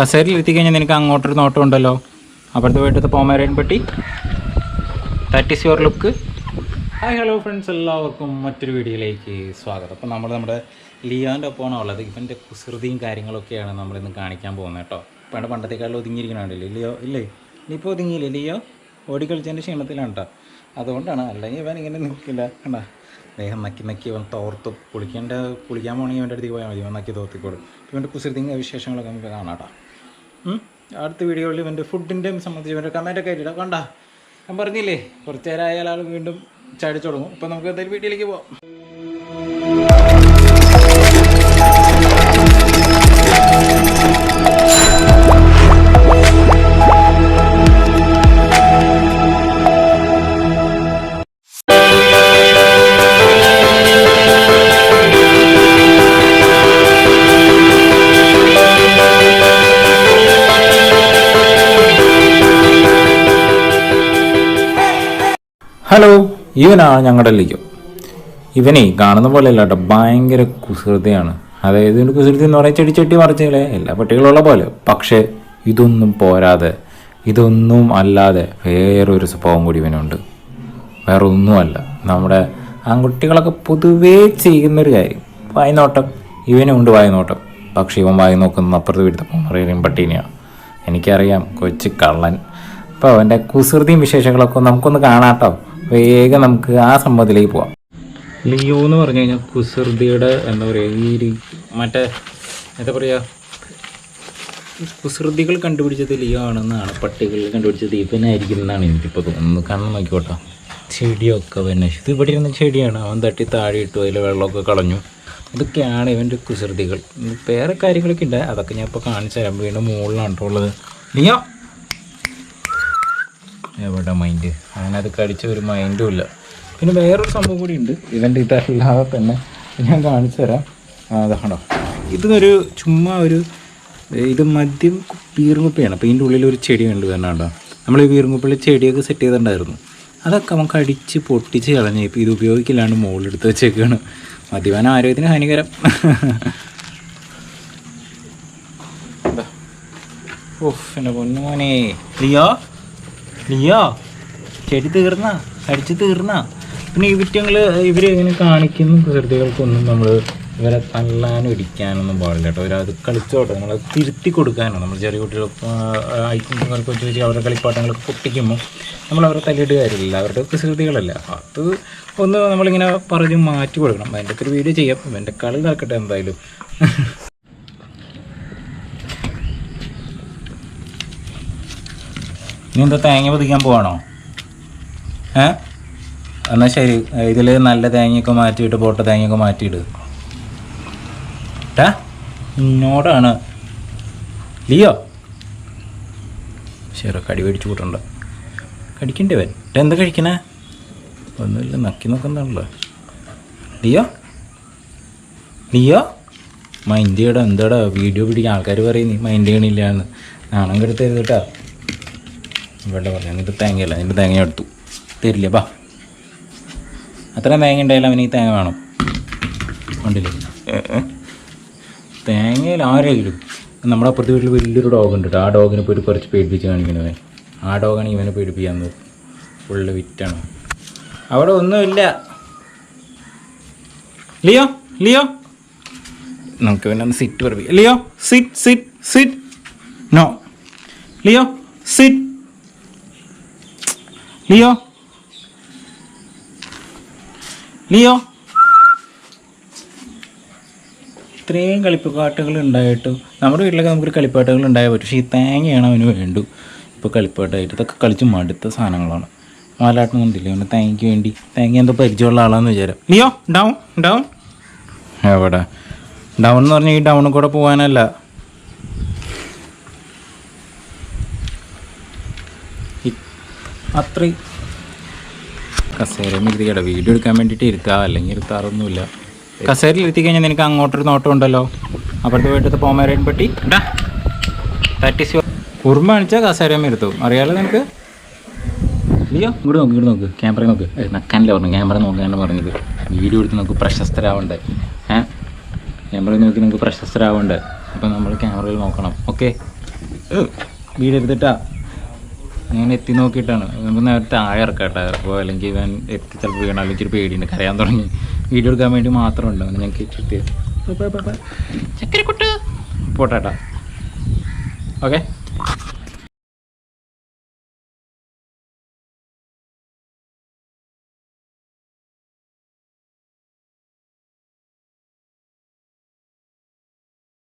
കസേരയിൽ എത്തിക്കഴിഞ്ഞാൽ നിനക്ക് അങ്ങോട്ടൊരു നോട്ടം ഉണ്ടല്ലോ. അപ്പുറത്ത് പോയിട്ട് പോമേറിയൻ പട്ടി. That is your look. Hi hello friends, എല്ലാവർക്കും മറ്റൊരു വീഡിയോയിലേക്ക് സ്വാഗതം. അപ്പോൾ നമ്മുടെ ലിയോൻ്റെ ഒപ്പമാണ് ഉള്ളത്. ഇവൻ്റെ കുസൃതിയും കാര്യങ്ങളൊക്കെയാണ് നമ്മളിന്ന് കാണിക്കാൻ പോകുന്നത് കേട്ടോ. ഇപ്പോൾ പണ്ടത്തേക്കാളും ഒതുങ്ങിയിരിക്കണുണ്ടല്ലേ ലിയോ? ഇല്ലേ, ഇപ്പോൾ ഒതുങ്ങിയില്ലേ ലിയോ? ഓടിക്കളിച്ചതിൻ്റെ ക്ഷീണത്തിലാണ് കേട്ടോ. അതുകൊണ്ടാണ്, അല്ലെങ്കിൽ ഇവൻ ഇങ്ങനെ നിൽക്കില്ല കണ്ടാ. അദ്ദേഹം നക്കി ഇവൻ തോർത്ത് കുളിക്കാൻ പോകണമെങ്കിൽ ഇവൻ്റെ അടുത്തേക്ക് പോയാൽ മതി, ഇവൻ നക്കി തോർത്തിക്കോളും. ഇവൻ്റെ കുസൃതിയും വിശേഷങ്ങളൊക്കെ നമുക്ക് കാണാം കേട്ടോ. അടുത്ത വീഡിയോയിൽ ഇവൻ്റെ ഫുഡിൻ്റെ സംബന്ധിച്ച് ഇവൻ്റെ കമൻറ്റൊക്കെ ആയിട്ടില്ല. കണ്ടാ, ഞാൻ പറഞ്ഞില്ലേ കുറച്ച് നേരം ആയാൽ ആൾ വീണ്ടും ചാടിച്ചു തുടങ്ങും. അപ്പോൾ നമുക്ക് എന്തായാലും വീഡിയോയിലേക്ക് പോകാം. ഹലോ, ഇവനാണ് ഞങ്ങളുടെ ലിയോ. ഇവനെ കാണുന്ന പോലെ അല്ല കേട്ടോ, ഭയങ്കര കുസൃതിയാണ്. അതായത് ഇതിൻ്റെ കുസൃതി എന്ന് പറയാൻ ചെടി മറിച്ചല്ലേ എല്ലാ പട്ടികളുള്ള പോലെ. പക്ഷേ ഇതൊന്നും പോരാതെ, ഇതൊന്നും അല്ലാതെ വേറൊരു സ്വഭാവം കൂടി ഇവനുണ്ട്. വേറെ ഒന്നുമല്ല, നമ്മുടെ ആൺകുട്ടികളൊക്കെ പൊതുവേ ചെയ്യുന്നൊരു കാര്യം, വായ്നോട്ടം. ഇവനുണ്ട് വായ്നോട്ടം. പക്ഷേ ഇവൻ വായി നോക്കുന്ന അപ്പുറത്ത് വീട്ടിൽ പോമേറിയൻ പട്ടീനെയാണ്. എനിക്കറിയാം, കൊച്ചു കള്ളൻ. അപ്പോൾ അവൻ്റെ കുസൃതിയും വിശേഷങ്ങളൊക്കെ നമുക്കൊന്ന് കാണാം കേട്ടോ. വേഗം നമുക്ക് ആ സംഭവത്തിലേക്ക് പോവാം. ലിയോ എന്ന് പറഞ്ഞു കഴിഞ്ഞാൽ കുസൃതിയുടെ എന്താ പറയുക, ഈ മറ്റേ എന്താ പറയുക, കുസൃതികൾ കണ്ടുപിടിച്ചത് ലിയോ ആണെന്നാണ്. പട്ടികൾ കണ്ടുപിടിച്ചത് ഇവനായിരിക്കും എന്നാണ് എനിക്കിപ്പോൾ തോന്നുന്നത്. കണ്ണ് നോക്കിക്കോട്ടോ, ചെടിയൊക്കെ പിന്നെ ഇത് ഇവിടെ ഇരുന്ന ചെടിയാണ്. അവൻ തട്ടി താഴെ ഇട്ടു, അതിൽ വെള്ളമൊക്കെ കളഞ്ഞു. ഇതൊക്കെയാണ് ഇവൻ്റെ കുസൃതികൾ. വേറെ കാര്യങ്ങളൊക്കെ ഉണ്ട്, അതൊക്കെ ഞാൻ ഇപ്പോൾ കാണിച്ചു തരാം. വീണ്ടും മുകളിലാണ് ഉള്ളത്. ലിയോ എവിടെ മൈൻഡ്, അതിനത് കടിച്ച ഒരു മൈൻഡും ഇല്ല. പിന്നെ വേറൊരു സംഭവം കൂടി ഉണ്ട് ഇവൻ്റെ ഇതല്ലാതെ തന്നെ, ഞാൻ കാണിച്ചു തരാം. അതാണോ, ഇതൊരു ചുമ്മാ ഇത് മദ്യം വീർങ്ങുപ്പയാണ്. അപ്പോൾ ഇതിൻ്റെ ഉള്ളിൽ ഒരു ചെടി ഉണ്ട് തന്നെയുണ്ടോ. നമ്മൾ ഈ വീർങ്ങുപ്പിൽ ചെടിയൊക്കെ സെറ്റ് ചെയ്തിട്ടുണ്ടായിരുന്നു. അതൊക്കെ നമുക്ക് അടിച്ച് പൊട്ടിച്ച് കളഞ്ഞ് ഇപ്പോൾ ഇത് ഉപയോഗിക്കില്ലാണ്ട് മുകളിലെടുത്ത് വെച്ചേക്കാണ്. മദ്യപാനം ആരോഗ്യത്തിന് ഹാനികരം. ഓഹ് എൻ്റെ പൊന്നുമോനെ. ലിയോ ചെടി തീർന്നാ, അടിച്ച് തീർന്നാ. പിന്നെ ഇവർ ഇങ്ങനെ കാണിക്കുന്ന കുസൃതികൾക്കൊന്നും നമ്മൾ ഇവരെ തല്ലാനും ഇടിക്കാനൊന്നും പാടില്ല കേട്ടോ. അവരത് കളിച്ചോട്ടെ, നമ്മളത് തിരുത്തി കൊടുക്കാനാണ്. നമ്മൾ ചെറിയ കുട്ടികൾക്ക് വെച്ച് അവരുടെ കളിപ്പാട്ടങ്ങളൊക്കെ പൊട്ടിക്കുമ്പോൾ നമ്മൾ അവരെ തല്ലിയിട്ട് കാര്യമില്ല, അവരുടെ കുസൃതികളല്ല. അത് ഒന്ന് നമ്മളിങ്ങനെ പറഞ്ഞ് മാറ്റി കൊടുക്കണം. അതിൻ്റെ ഒക്കെ ഒരു വീഡിയോ ചെയ്യാം. എൻ്റെ കളി നടക്കട്ടെ എന്തായാലും. ഇനി എന്താ, തേങ്ങ പൊതിക്കാൻ പോവാണോ? എന്നാൽ ശരി, ഇതിൽ നല്ല തേങ്ങയൊക്കെ മാറ്റിയിട്ട് പൊട്ട തേങ്ങയൊക്കെ മാറ്റിയിട്ട് ഇന്നോടാണ് ലിയോ. ശരി, കടി മേടിച്ച് കൂട്ടണ്ട, കടിക്കണ്ടേ വൻ. എന്താ കഴിക്കണേ? ഒന്നുമില്ല, നക്കി നോക്കുന്നതാണല്ലോ. ലിയോ മൈൻഡ് ചെയ്യടാ. എന്താടാ വീഡിയോ പിടിക്കാൻ ആൾക്കാർ പറയും നീ മൈൻഡ് ചെയ്യണില്ല എന്ന്. നാണം കെടുത്ത് കേട്ടാ. ഇവിടെ പറയാം, നിൻ്റെ തേങ്ങയല്ല, നിൻ്റെ തേങ്ങ എടുത്തു തരില്ല. ബാ, അത്രയും തേങ്ങ ഉണ്ടായാലും അവന് ഈ തേങ്ങ വേണം. ഉണ്ടല്ലേ തേങ്ങയിൽ ആരെങ്കിലും. നമ്മുടെ അപ്പുറത്തെ വീട്ടിൽ വലിയൊരു ഡോഗ് ഉണ്ട് കേട്ടോ. ആ ഡോഗിനെ പോയിട്ട് കുറച്ച് പേടിപ്പിച്ച് കാണിക്കണവൻ. ആ ഡോഗാണ് ഇവനെ പേടിപ്പിക്കാൻ ഫുള്ള് വിറ്റാണ്. അവിടെ ഒന്നുമില്ല. ലിയോ നമുക്ക് പിന്നെ ഒന്ന് സിറ്റ് പറപ്പിക്കാം. Leo sit. No Leo sit. Leo ഇത്രയും കളിപ്പാട്ടുകൾ ഉണ്ടായിട്ടും നമ്മുടെ വീട്ടിലൊക്കെ നമുക്കൊരു കളിപ്പാട്ടുകൾ ഉണ്ടായാൽ പറ്റും. പക്ഷേ ഈ തേങ്ങയാണ് അവന് വേണ്ടു ഇപ്പോൾ കളിപ്പാട്ടായിട്ട്. ഇതൊക്കെ കളിച്ച് മടുത്ത സാധനങ്ങളാണ്. മാലാട്ടൊന്നുമില്ല അവന് തേങ്ങയ്ക്ക് വേണ്ടി. തേങ്ങ എന്തോ പരിചയമുള്ള ആളാന്ന് വിചാരം. ലിയോ ഡൗൺ എവിടെ ഡൗൺ എന്ന് പറഞ്ഞാൽ ഈ ഡൗണിൽ കൂടെ പോകാനല്ല. അത്രയും കസേരയിൽ ഇരുത്തിക്കട്ടെ, വീഡിയോ എടുക്കാൻ വേണ്ടിയിട്ട് ഇരുത്തുക, അല്ലെങ്കിൽ ഇരുത്താറൊന്നുമില്ല. കസേരയിൽ ഇരുത്തി കഴിഞ്ഞാൽ നിനക്ക് അങ്ങോട്ടൊരു നോട്ടം ഉണ്ടല്ലോ. അപ്പുറത്ത് പോയിട്ട് പോമേറിയൻ പട്ടി. That is your. കുറുമ്പ കാണിച്ചാൽ കസേരയും ഇരുത്തും, അറിയാലോ നിനക്ക്. ലിയോ ഇങ്ങോട്ട് നോക്ക്, ക്യാമറ നോക്ക്. നക്കാനല്ലേ പറഞ്ഞു, ക്യാമറ നോക്കാനാണ് പറഞ്ഞത്. വീഡിയോ എടുത്ത് നമുക്ക് പ്രശസ്തരാവണ്ടേ. ക്യാമറ നോക്കി നമുക്ക് പ്രശസ്തരാവണ്ടേ. അപ്പോൾ നമ്മൾ ക്യാമറയിൽ നോക്കണം. ഓക്കെ, വീഡിയോ എടുത്തിട്ടാ ഞാൻ എത്തി നോക്കിയിട്ടാണ്. നമുക്ക് നേരത്തെ താഴെ ഇറക്കാട്ടെ. അപ്പോൾ അല്ലെങ്കിൽ ഇവൻ എത്തി ചിലപ്പോൾ വീണാൽ അല്ലെങ്കിൽ ഒരു പേടിയുണ്ട്, കരയാൻ തുടങ്ങി. വീഡിയോ എടുക്കാൻ വേണ്ടി മാത്രമുണ്ട് അവന് ഞങ്ങൾക്ക് ചുറ്റി. ചക്കരക്കുട്ട് പോട്ടാ. ഓക്കെ.